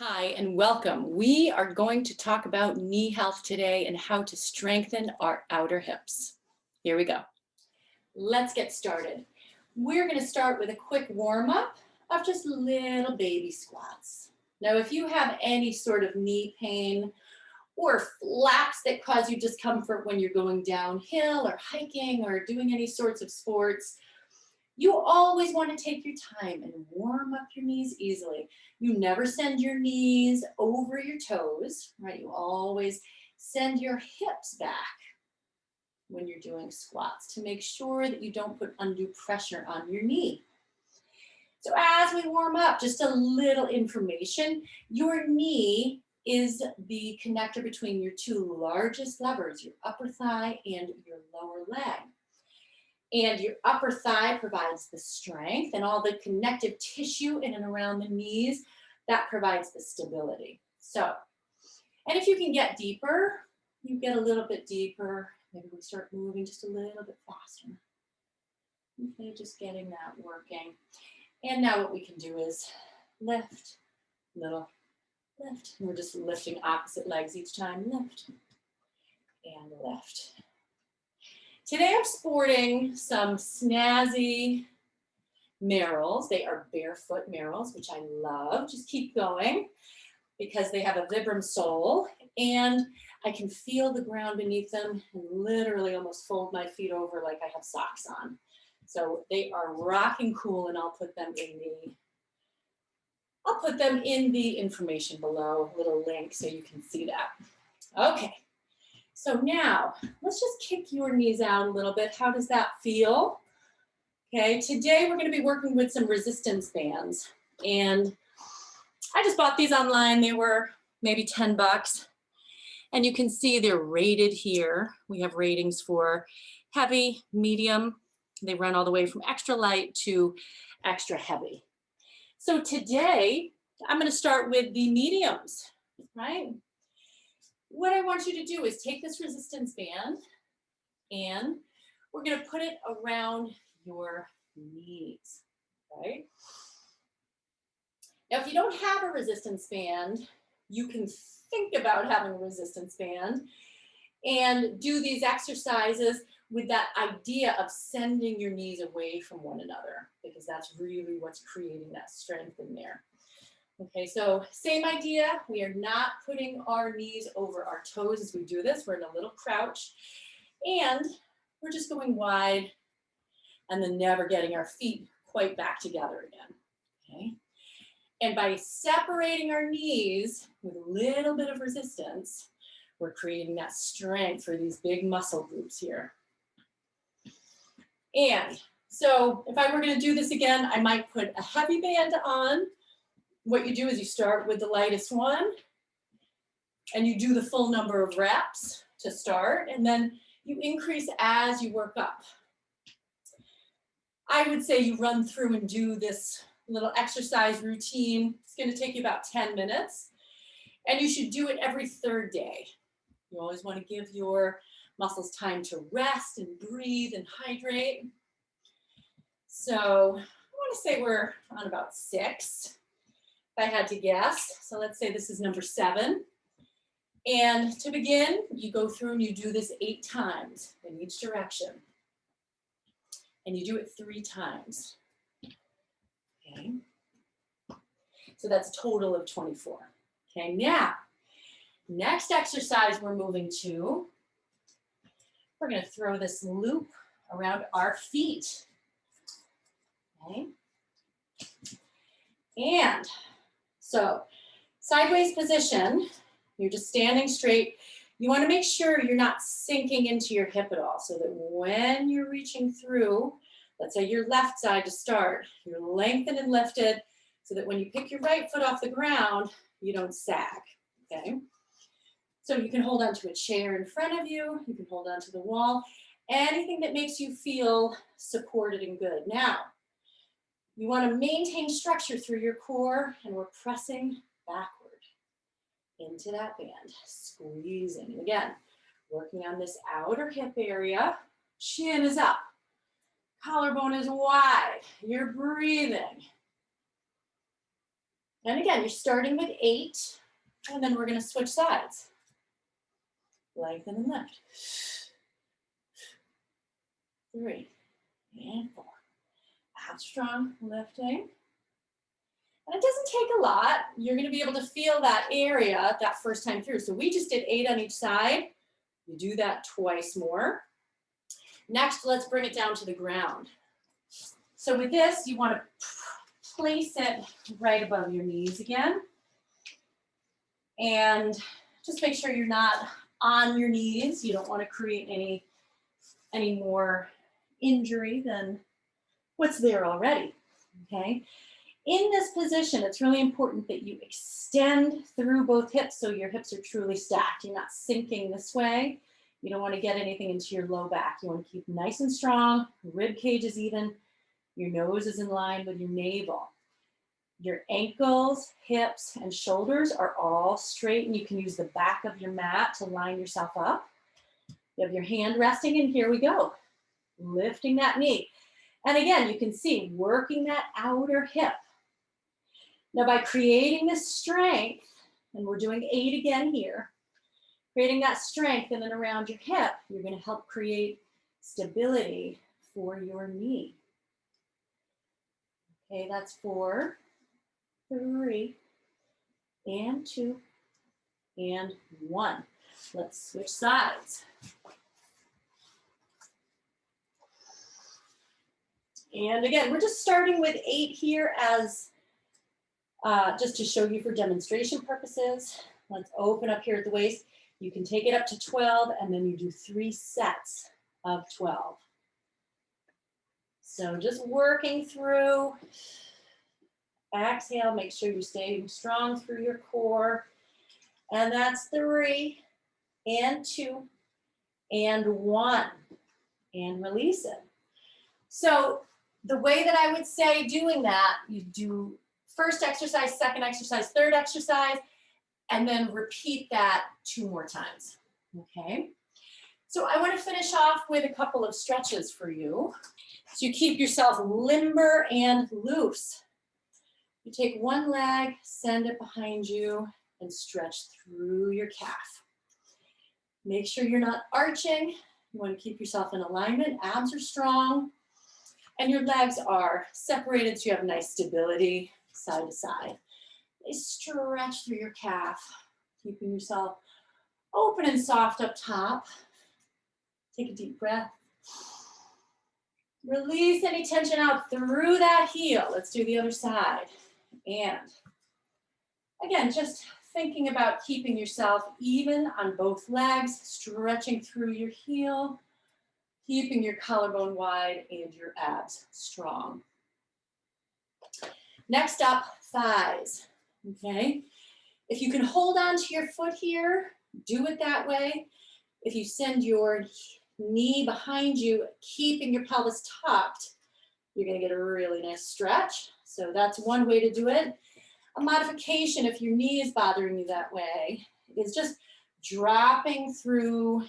Hi, and welcome. We are going to talk about knee health today and how to strengthen our outer hips. Here we go. Let's get started. We're going to start with a quick warm-up of just little baby squats. Now, if you have any sort of knee pain or flaps that cause you discomfort when you're going downhill or hiking or doing any sorts of sports, you always want to take your time and warm up your knees easily. You never send your knees over your toes, right? You always send your hips back when you're doing squats to make sure that you don't put undue pressure on your knee. So as we warm up, just a little information. Your knee is the connector between your two largest levers, your upper thigh and your lower leg. And your upper thigh provides the strength, and all the connective tissue in and around the knees, that provides the stability. So, and if you can get deeper, you get a little bit deeper. Maybe we start moving just a little bit faster. Okay, just getting that working. And now what we can do is lift, little lift. We're just lifting opposite legs each time. Lift and lift. Today I'm sporting some snazzy Merrells. They are barefoot Merrells, which I love. Just keep going because they have a Vibram sole and I can feel the ground beneath them and literally almost fold my feet over like I have socks on. So they are rocking cool, and I'll put them in the information below, a little link so you can see that. Okay. So now, let's just kick your knees out a little bit. How does that feel? Okay, today we're going to be working with some resistance bands. And I just bought these online. They were maybe 10 bucks. And you can see they're rated here. We have ratings for heavy, medium. They run all the way from extra light to extra heavy. So today, I'm going to start with the mediums, right? What I want you to do is take this resistance band and we're going to put it around your knees, right? Now, if you don't have a resistance band, you can think about having a resistance band and do these exercises with that idea of sending your knees away from one another, because that's really what's creating that strength in there. Okay, so same idea. We are not putting our knees over our toes as we do this. We're in a little crouch and we're just going wide and then never getting our feet quite back together again. Okay, and by separating our knees with a little bit of resistance, we're creating that strength for these big muscle groups here. And so if I were going to do this again, I might put a heavy band on. What you do is you start with the lightest one and you do the full number of reps to start, and then you increase as you work up. I would say you run through and do this little exercise routine. It's going to take you about 10 minutes, and you should do it every third day. You always want to give your muscles time to rest and breathe and hydrate. So I want to say we're on about 6. If I had to guess. So let's say this is number 7. And to begin, you go through and you do this 8 times in each direction. And you do it 3 times. Okay. So that's a total of 24. Okay, now, next exercise we're moving to, we're going to throw this loop around our feet. Okay. And so, sideways position, you're just standing straight. You want to make sure you're not sinking into your hip at all, so that when you're reaching through, let's say your left side to start, you're lengthened and lifted, so that when you pick your right foot off the ground, you don't sag, okay? So you can hold onto a chair in front of you, you can hold onto the wall, anything that makes you feel supported and good. Now, you want to maintain structure through your core, and we're pressing backward into that band, squeezing. And again, working on this outer hip area. Chin is up, collarbone is wide. You're breathing. And again, you're starting with 8, and then we're going to switch sides. Lengthen and lift. 3 and 4. Out strong, lifting. And it doesn't take a lot. You're going to be able to feel that area that first time through. So we just did 8 on each side. You do that twice more. Next, let's bring it down to the ground. So with this, you want to place it right above your knees again. And just make sure you're not on your knees. You don't want to create any more injury than what's there already, okay? In this position, it's really important that you extend through both hips so your hips are truly stacked. You're not sinking this way. You don't want to get anything into your low back. You want to keep nice and strong, rib cage is even, your nose is in line with your navel. Your ankles, hips, and shoulders are all straight, and you can use the back of your mat to line yourself up. You have your hand resting, and here we go. Lifting that knee. And again, you can see working that outer hip. Now by creating this strength, and we're doing 8 again here, creating that strength in and around your hip, you're going to help create stability for your knee. Okay, that's 4, 3, and 2, and 1. Let's switch sides. And again, we're just starting with 8 here as just to show you for demonstration purposes. Let's open up here at the waist. You can take it up to 12, and then you do 3 sets of 12. So just working through. Exhale, make sure you're staying strong through your core. And that's 3, and 2, and 1. And release it. So the way that I would say doing that, you do first exercise, second exercise, third exercise, and then repeat that 2 more times, okay? So I want to finish off with a couple of stretches for you. So you keep yourself limber and loose. You take one leg, send it behind you, and stretch through your calf. Make sure you're not arching. You want to keep yourself in alignment. Abs are strong. And your legs are separated so you have nice stability side to side. They stretch through your calf, keeping yourself open and soft up top. Take a deep breath. Release any tension out through that heel. Let's do the other side. And again, just thinking about keeping yourself even on both legs, stretching through your heel, keeping your collarbone wide and your abs strong. Next up, thighs, okay? If you can hold on to your foot here, do it that way. If you send your knee behind you, keeping your pelvis tucked, you're gonna get a really nice stretch. So that's one way to do it. A modification, if your knee is bothering you that way, is just dropping through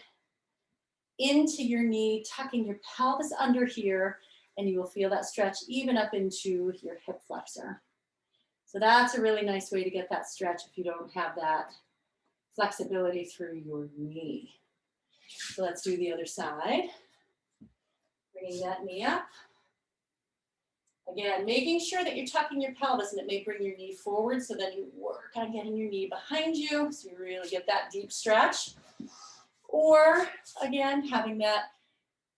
into your knee, tucking your pelvis under here, and you will feel that stretch even up into your hip flexor. So that's a really nice way to get that stretch if you don't have that flexibility through your knee. So let's do the other side. Bringing that knee up. Again, making sure that you're tucking your pelvis, and it may bring your knee forward, so then you work on getting your knee behind you so you really get that deep stretch. Or again, having that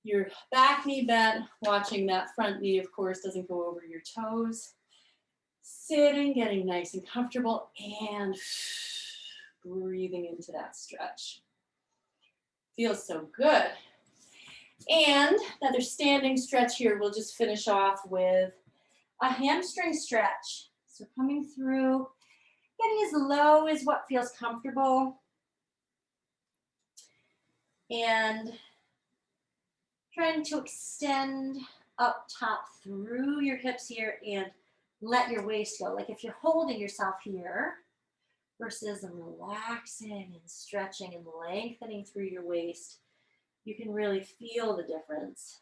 your back knee bent, watching that front knee, of course, doesn't go over your toes. Sitting, getting nice and comfortable, and breathing into that stretch. Feels so good. And another standing stretch here, we'll just finish off with a hamstring stretch. So coming through, getting as low as what feels comfortable. And trying to extend up top through your hips here and let your waist go. Like if you're holding yourself here versus relaxing and stretching and lengthening through your waist, you can really feel the difference.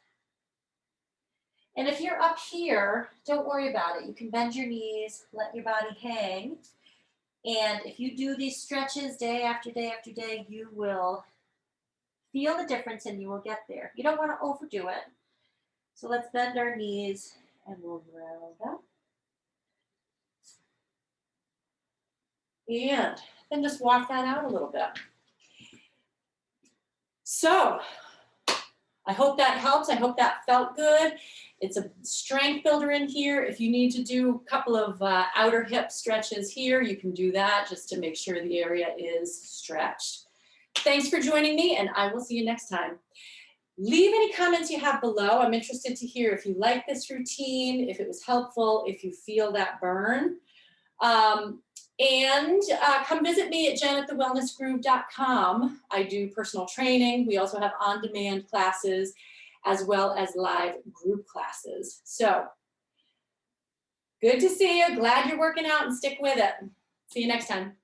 And if you're up here, don't worry about it. You can bend your knees, let your body hang. And if you do these stretches day after day after day, you will feel the difference and you will get there. You don't want to overdo it. So let's bend our knees and we'll round up. And then just walk that out a little bit. So I hope that helps. I hope that felt good. It's a strength builder in here. If you need to do a couple of outer hip stretches here, you can do that just to make sure the area is stretched. Thanks for joining me, and I will see you next time. Leave any comments you have below. I'm interested to hear if you like this routine, if it was helpful, if you feel that burn. And come visit me at janetthewellnessgroove.com. I do personal training. We also have on-demand classes as well as live group classes. So good to see you. Glad you're working out and stick with it. See you next time.